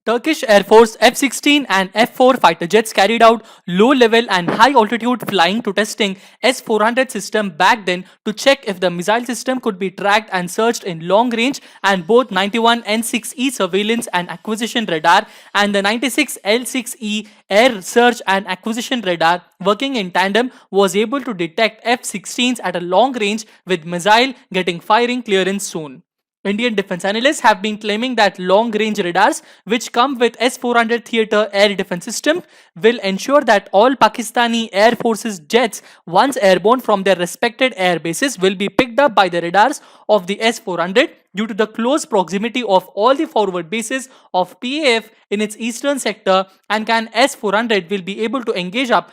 Turkish Air Force F-16 and F-4 fighter jets carried out low-level and high-altitude flying to testing S-400 system back then to check if the missile system could be tracked and searched in long range, and both 91 N6E surveillance and acquisition radar and the 96 L6E air search and acquisition radar working in tandem was able to detect F-16s at a long range, with missile getting firing clearance soon. Indian defense analysts have been claiming that long-range radars, which come with S-400 theater air defense system, will ensure that all Pakistani Air Force's jets, once airborne from their respected air bases, will be picked up by the radars of the S-400 due to the close proximity of all the forward bases of PAF in its eastern sector, and can S-400 will be able to engage up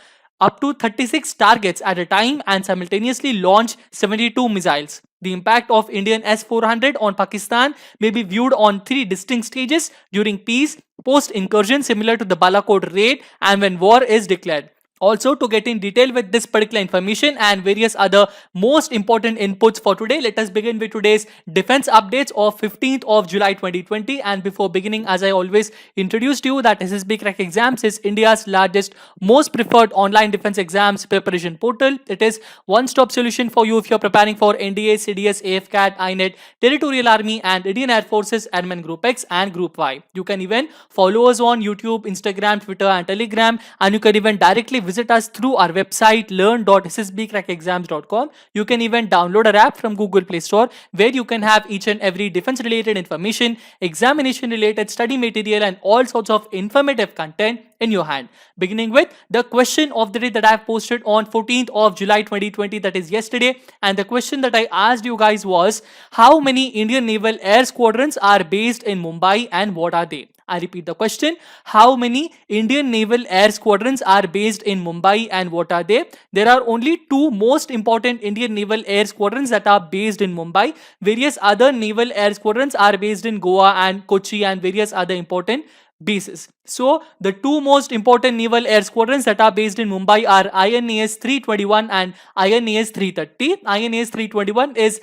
to 36 targets at a time and simultaneously launch 72 missiles. The impact of Indian S-400 on Pakistan may be viewed on three distinct stages: during peace, post-incursion similar to the Balakot raid, and when war is declared. Also, to get in detail with this particular information and various other most important inputs for today, let us begin with today's defense updates of 15th of July 2020. And before beginning, as I always introduced you, that SSB Crack Exams is India's largest, most preferred online defense exams preparation portal. It is one-stop solution for you if you're preparing for NDA, CDS, AFCAT, INET, Territorial Army, and Indian Air Forces Airman Group X and Group Y. You can even follow us on YouTube, Instagram, Twitter, and Telegram, and you can even directly visit us through our website learn.ssbcrackexams.com. You can even download our app from Google Play Store, where you can have each and every defense related information, examination related study material, and all sorts of informative content in your hand. Beginning with the question of the day that I have posted on 14th of July 2020, that is yesterday. And the question that I asked you guys was, how many Indian Naval Air Squadrons are based in Mumbai and what are they? I repeat the question. How many Indian Naval Air Squadrons are based in Mumbai and what are they? There are only two most important Indian Naval Air Squadrons that are based in Mumbai. Various other Naval Air Squadrons are based in Goa and Kochi and various other important bases. So the two most important naval air squadrons that are based in Mumbai are INAS 321 and INAS 330. INAS 321 is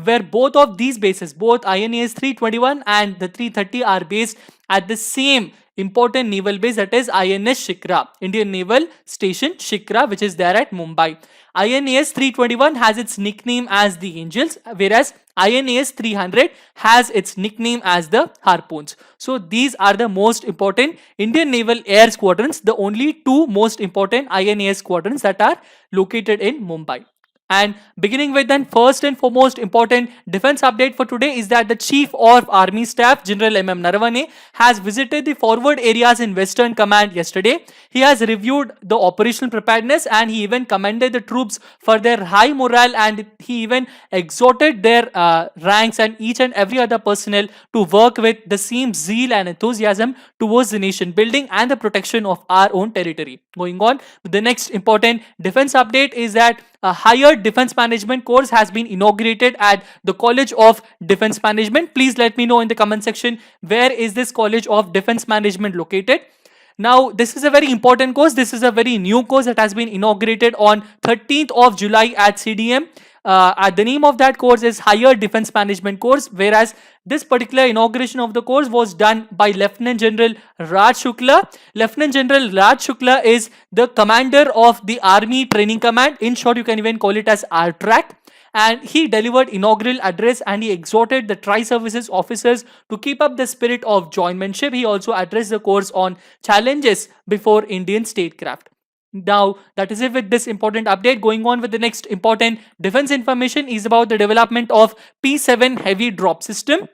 where both of these bases, both INAS 321 and the 330, are based at the same important naval base, that is INS Shikra, Indian Naval Station Shikra, which is there at Mumbai. INAS 321 has its nickname as the Angels, whereas INAS 300 has its nickname as the Harpoons. So these are the most important Indian Naval Air Squadrons, the only two most important INAS squadrons that are located in Mumbai. And beginning with then, first and foremost important defense update for today is that the Chief of Army Staff, General M.M. Naravane, has visited the forward areas in Western Command yesterday. He has reviewed the operational preparedness and he even commended the troops for their high morale, and he even exhorted their ranks and each and every other personnel to work with the same zeal and enthusiasm towards the nation building and the protection of our own territory. Going on, the next important defense update is that a higher defense management course has been inaugurated at the College of Defense Management. Please let me know in the comment section, where is this College of Defense Management located? Now, this is a very important course. This is a very new course that has been inaugurated on 13th of July at CDM. The name of that course is Higher Defense Management Course, whereas this particular inauguration of the course was done by Lieutenant General Raj Shukla. Lieutenant General Raj Shukla is the commander of the Army Training Command. In short, you can even call it as RTRAC. And he delivered inaugural address and he exhorted the tri-services officers to keep up the spirit of jointmanship. He also addressed the course on challenges before Indian statecraft. Now, that is it with this important update. Going on with the next important defense information is about the development of P7 heavy drop system.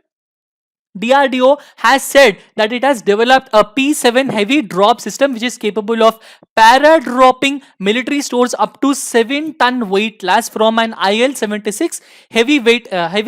DRDO has said that it has developed a P7 heavy drop system which is capable of para-dropping military stores up to 7-ton weight class from an IL-76 heavy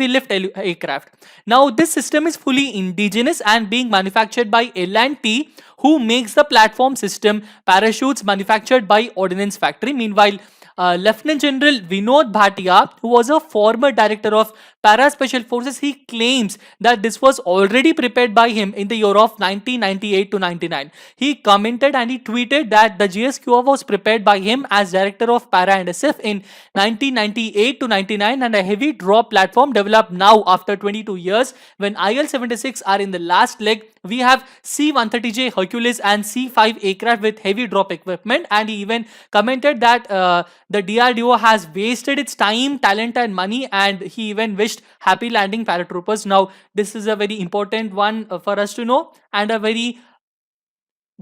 lift aircraft. Now, this system is fully indigenous and being manufactured by L&T, who makes the platform system parachutes manufactured by Ordnance Factory. Meanwhile, Lieutenant General Vinod Bhatia, who was a former director of Para Special Forces, he claims that this was already prepared by him in the year of 1998 to 99. He commented and he tweeted that the GSQR was prepared by him as director of Para and SF in 1998 to 99, and a heavy drop platform developed now after 22 years when IL-76 are in the last leg. We have C-130J Hercules and C-5 aircraft with heavy drop equipment, and he even commented that the DRDO has wasted its time, talent and money, and he even wished happy landing paratroopers. Now this is a very important one for us to know, and a very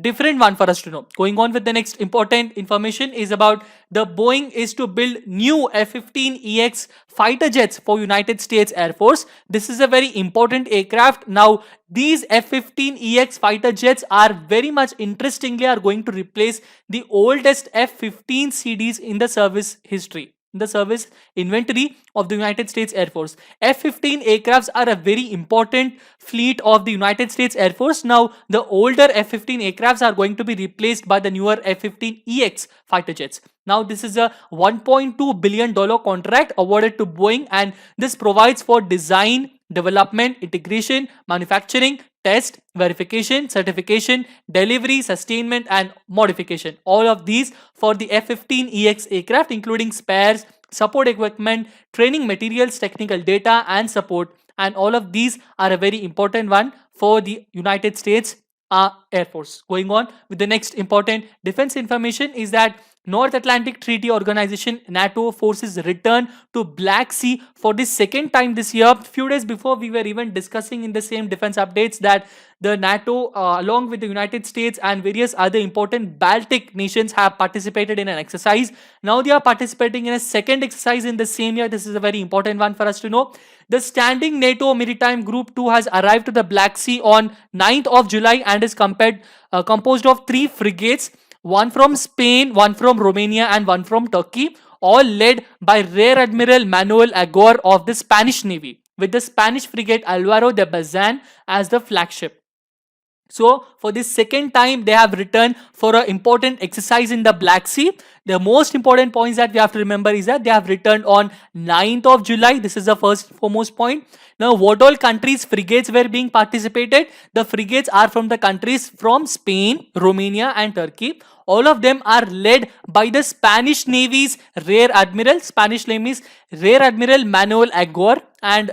different one for us to know. Going on with the next important information is about the Boeing is to build new F-15EX fighter jets for United States Air Force. This is a very important aircraft. Now these F-15EX fighter jets are very much interestingly are going to replace the oldest F-15 CDs in the service history, in the service inventory of the United States Air Force. F-15 aircrafts are a very important fleet of the United States Air Force. Now, the older F-15 aircrafts are going to be replaced by the newer F-15EX fighter jets. Now, this is a $1.2 billion contract awarded to Boeing, and this provides for design, development, integration, manufacturing, test, verification, certification, delivery, sustainment, and modification. All of these for the F-15EX aircraft, including spares, support equipment, training materials, technical data, and support. And all of these are a very important one for the United States Air Force. Going on with the next important defense information is that North Atlantic Treaty Organization NATO forces return to Black Sea for the second time this year. Few days before, we were even discussing in the same defense updates that the NATO along with the United States and various other important Baltic nations have participated in an exercise. Now they are participating in a second exercise in the same year. This is a very important one for us to know. The Standing NATO Maritime Group 2 has arrived to the Black Sea on 9th of July and is composed of 3 frigates, one from Spain, one from Romania, and one from Turkey, all led by Rear Admiral Manuel Agor of the Spanish Navy, with the Spanish frigate Alvaro de Bazan as the flagship. So, for this second time, they have returned for an important exercise in the Black Sea. The most important points that we have to remember is that they have returned on 9th of July. This is the foremost point. Now, what all countries' frigates were being participated? The frigates are from the countries from Spain, Romania, and Turkey. All of them are led by the Spanish Navy's Rear Admiral, Manuel Agor, and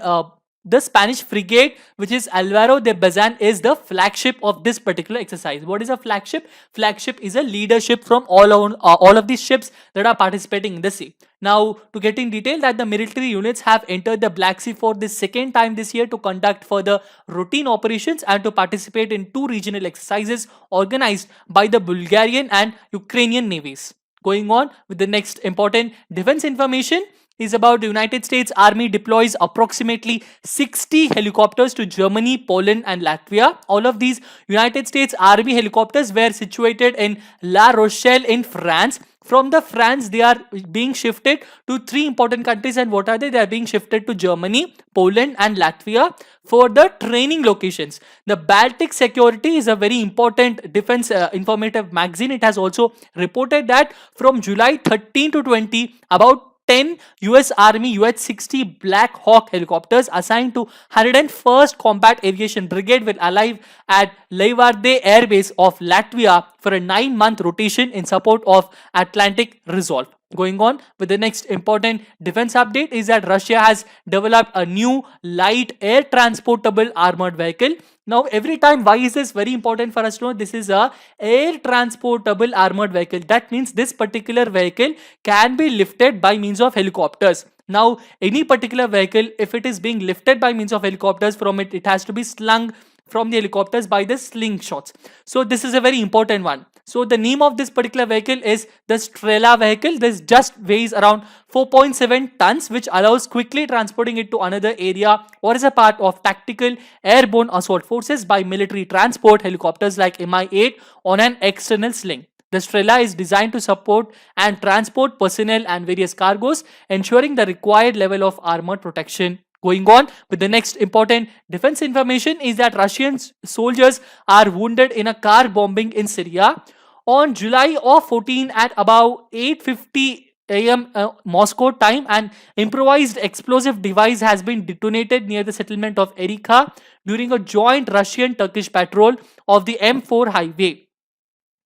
the Spanish frigate, which is Alvaro de Bazan, is the flagship of this particular exercise. What is a flagship? Flagship is a leadership from all of these ships that are participating in the sea. Now, to get in detail, that the military units have entered the Black Sea for the second time this year to conduct further routine operations and to participate in 2 regional exercises organized by the Bulgarian and Ukrainian navies. Going on with the next important defense information is about the United States Army deploys approximately 60 helicopters to Germany, Poland, and Latvia. All of these United States Army helicopters were situated in La Rochelle in France. From the France, they are being shifted to 3 important countries. And what are they? They are being shifted to Germany, Poland, and Latvia for the training locations. The Baltic Security is a very important defense informative magazine. It has also reported that from July 13 to 20, about 10 US Army UH-60 Black Hawk helicopters assigned to 101st Combat Aviation Brigade will arrive at Leeuwarden Air Base of Latvia for a 9-month rotation in support of Atlantic Resolve. Going on with the next important defense update is that Russia has developed a new light air transportable armored vehicle. Now, every time, why is this very important for us to know? This is a air transportable armored vehicle. That means this particular vehicle can be lifted by means of helicopters. Now, any particular vehicle, if it is being lifted by means of helicopters, from it has to be slung from the helicopters by the slingshots. So this is a very important one. So the name of this particular vehicle is the Strela vehicle. This just weighs around 4.7 tons, which allows quickly transporting it to another area or is a part of tactical airborne assault forces by military transport helicopters like Mi-8 on an external sling. The Strela is designed to support and transport personnel and various cargoes, ensuring the required level of armored protection. Going on with the next important defense information is that Russian soldiers are wounded in a car bombing in Syria. On July of 14 at about 8:50 a.m. Moscow time, an improvised explosive device has been detonated near the settlement of Erika during a joint Russian-Turkish patrol of the M4 highway.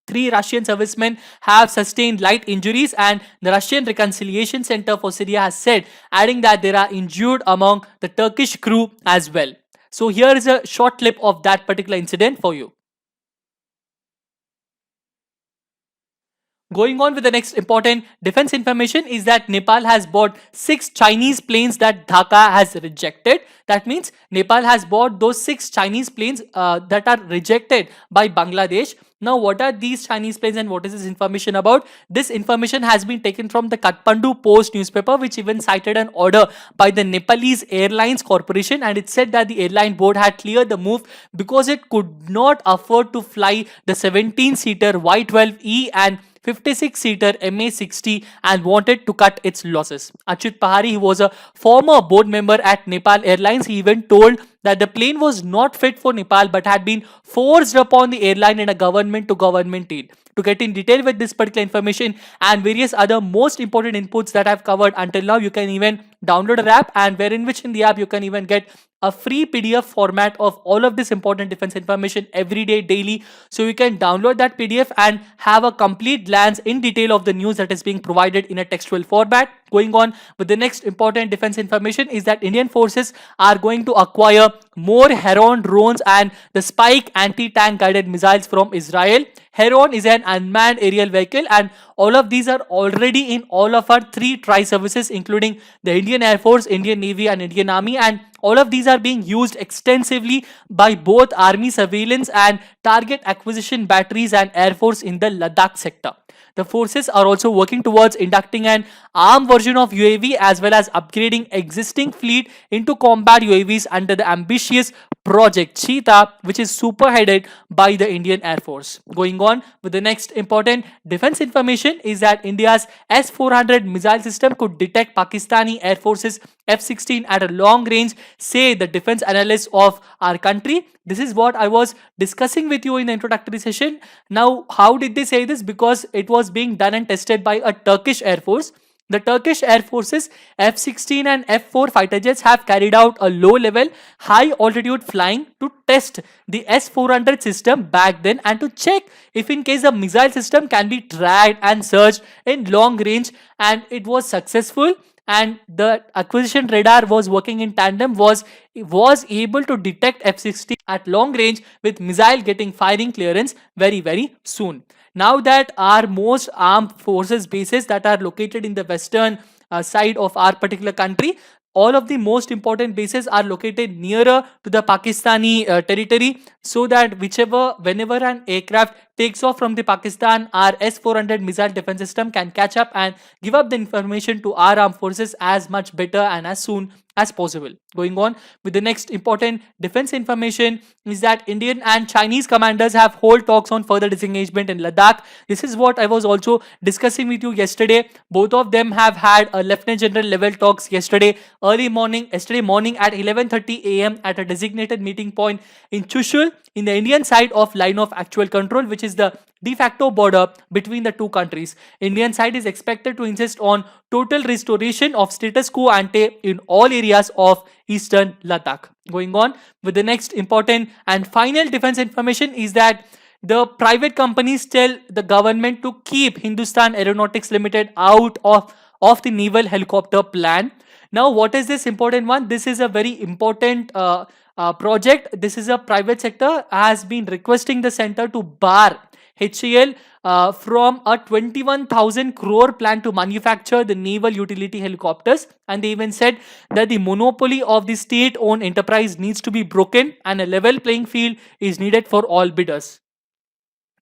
Three Russian servicemen have sustained light injuries, and the Russian Reconciliation Center for Syria has said, adding that there are injured among the Turkish crew as well. So, here is a short clip of that particular incident for you. Going on with the next important defense information is that Nepal has bought 6 Chinese planes that Dhaka has rejected. That means Nepal has bought those 6 Chinese planes that are rejected by Bangladesh. Now, what are these Chinese planes and what is this information about? This information has been taken from the Kathmandu Post newspaper, which even cited an order by the Nepalese Airlines Corporation, and it said that the airline board had cleared the move because it could not afford to fly the 17-seater Y12E and 56-seater MA60 and wanted to cut its losses. Achyut Pahari, who was a former board member at Nepal Airlines, he even told that the plane was not fit for Nepal but had been forced upon the airline in a government to government deal. To get in detail with this particular information and various other most important inputs that I've covered until now, you can even download an app, and wherein which in the app you can even get a free PDF format of all of this important defense information every day, daily. So you can download that PDF and have a complete glance in detail of the news that is being provided in a textual format. Going on with the next important defense information is that Indian forces are going to acquire more Heron drones and the Spike anti-tank guided missiles from Israel. Heron is an unmanned aerial vehicle, and all of these are already in all of our 3 tri-services, including the Indian Air Force, Indian Navy, and Indian Army, and all of these are being used extensively by both army surveillance and target acquisition batteries and air force in the Ladakh sector. The forces are also working towards inducting an armed version of UAV as well as upgrading existing fleet into combat UAVs under the ambitious Project Cheetah, which is superheaded by the Indian Air Force. Going on with the next important defense information is that India's S-400 missile system could detect Pakistani Air Force's F-16 at a long range, say the defense analysts of our country. This is what I was discussing with you in the introductory session. Now, how did they say this? Because it was being done and tested by a Turkish Air Force. The Turkish Air Force's F-16 and F-4 fighter jets have carried out a low-level, high-altitude flying to test the S-400 system back then and to check if in case the missile system can be tracked and searched in long range, and it was successful, and the acquisition radar was working in tandem, was able to detect F-16 at long range with missile getting firing clearance very soon. Now that our most armed forces bases that are located in the western side of our particular country, all of the most important bases are located nearer to the Pakistani territory, so that whenever an aircraft takes off from the Pakistan, our S-400 missile defense system can catch up and give up the information to our armed forces as much better and as soon as possible. Going on with the next important defense information is that Indian and Chinese commanders have held talks on further disengagement in Ladakh. This is what I was also discussing with you yesterday. Both of them have had a lieutenant general level talks yesterday morning at 11:30 a.m. at a designated meeting point in Chushul in the Indian side of line of actual control, which is the de facto border between the two countries. Indian side is expected to insist on total restoration of status quo ante in all areas of eastern Ladakh. Going on with the next important and final defense information is that the private companies tell the government to keep Hindustan Aeronautics Limited out of the naval helicopter plan. Now, what is this important one? This is a very important project. This is a private sector has been requesting the center to bar HAL from a 21,000 crore plan to manufacture the naval utility helicopters, and they even said that the monopoly of the state-owned enterprise needs to be broken and a level playing field is needed for all bidders.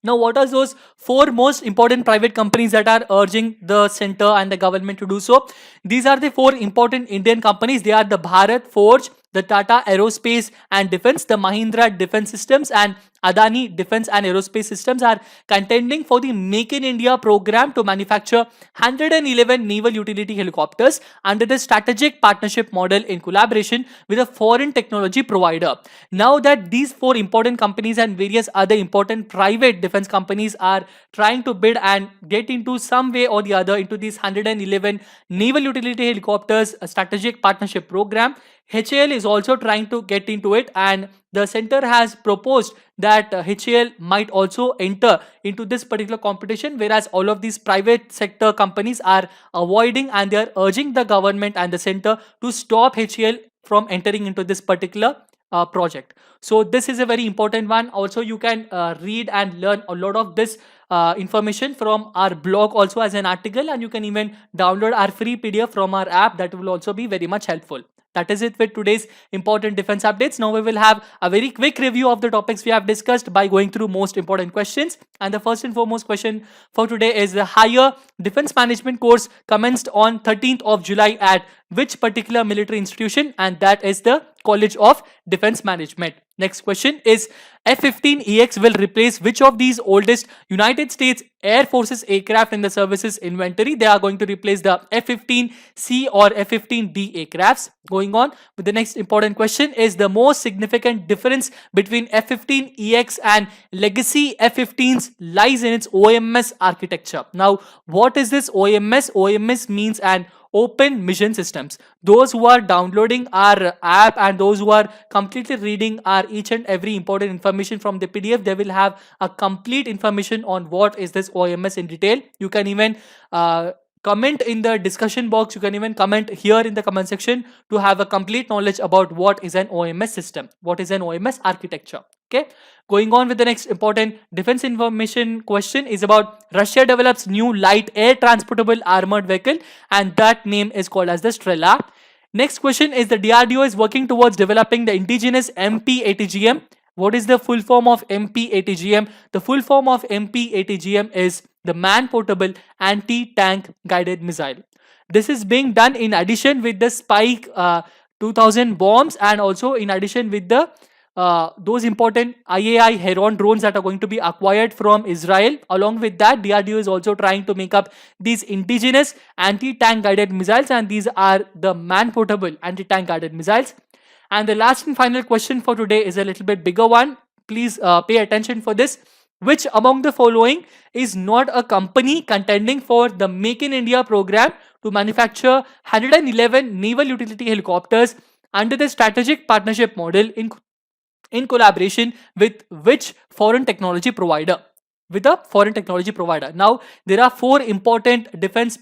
Now, what are those 4 most important private companies that are urging the center and the government to do so? These are the 4 important Indian companies. They are the Bharat Forge, the Tata Aerospace and Defense, the Mahindra Defense Systems, and Adani Defense and Aerospace Systems are contending for the Make in India program to manufacture 111 naval utility helicopters under the strategic partnership model in collaboration with a foreign technology provider. Now that these four important companies and various other important private defense companies are trying to bid and get into some way or the other into these 111 naval utility helicopters strategic partnership program, HAL is also trying to get into it, and the center has proposed that HAL might also enter into this particular competition, whereas all of these private sector companies are avoiding and they are urging the government and the center to stop HAL from entering into this particular project. So this is a very important one. Also, you can read and learn a lot of this information from our blog also as an article, and you can even download our free PDF from our app. That will also be very much helpful. That is it with today's important defense updates. Now we will have a very quick review of the topics we have discussed by going through most important questions. And the first and foremost question for today is: the higher defense management course commenced on 13th of July at which particular military institution? And that is the College of Defense Management. Next question is: F-15EX will replace which of these oldest United States Air Forces aircraft in the services inventory? They are going to replace the F-15C or F-15D aircrafts. Going on with the next important question is: the most significant difference between F-15EX and legacy F-15s lies in its OMS architecture. Now, what is this OMS? OMS means an open mission systems. Those who are downloading our app and those who are completely reading our each and every important information from the PDF, they will have a complete information on what is this OMS in detail. You can even comment in the discussion box. You can even comment here in the comment section to have a complete knowledge about what is an OMS system, what is an OMS architecture. Okay, going on with the next important defense information question is about: Russia develops new light air transportable armored vehicle, and that name is called as the Strela. Next question is: the DRDO is working towards developing the indigenous MP-ATGM. What is the full form of MP-ATGM? The full form of MP-ATGM is the man-portable anti-tank guided missile. This is being done in addition with the Spike 2000 bombs, and also in addition with the those important IAI Heron drones that are going to be acquired from Israel. Along with that, DRDO is also trying to make up these indigenous anti-tank guided missiles, and these are the man-portable anti-tank guided missiles. And the last and final question for today is a little bit bigger one. Please pay attention for this. Which among the following is not a company contending for the Make in India program to manufacture 111 naval utility helicopters under the strategic partnership model in collaboration with which foreign technology provider? With a foreign technology provider. Now, there are four important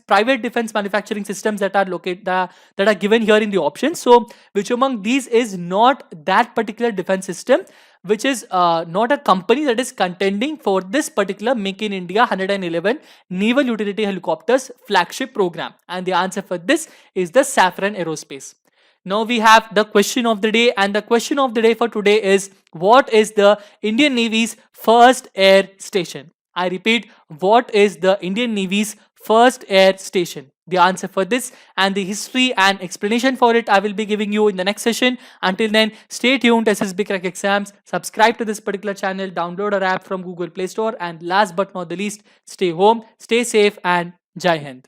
private defense manufacturing systems that are located that are given here in the options. So, which among these is not that particular defense system, which is not a company that is contending for this particular Make in India 111 naval utility helicopters flagship program? And the answer for this is the Safran Aerospace. Now we have the question of the day, and the question of the day for today is: what is the Indian Navy's first air station? I repeat, what is the Indian Navy's first air station? The answer for this and the history and explanation for it I will be giving you in the next session. Until then, stay tuned. SSB Crack Exams. Subscribe to this particular channel, download our app from Google Play Store, and last but not the least, stay home, stay safe, and Jai Hind.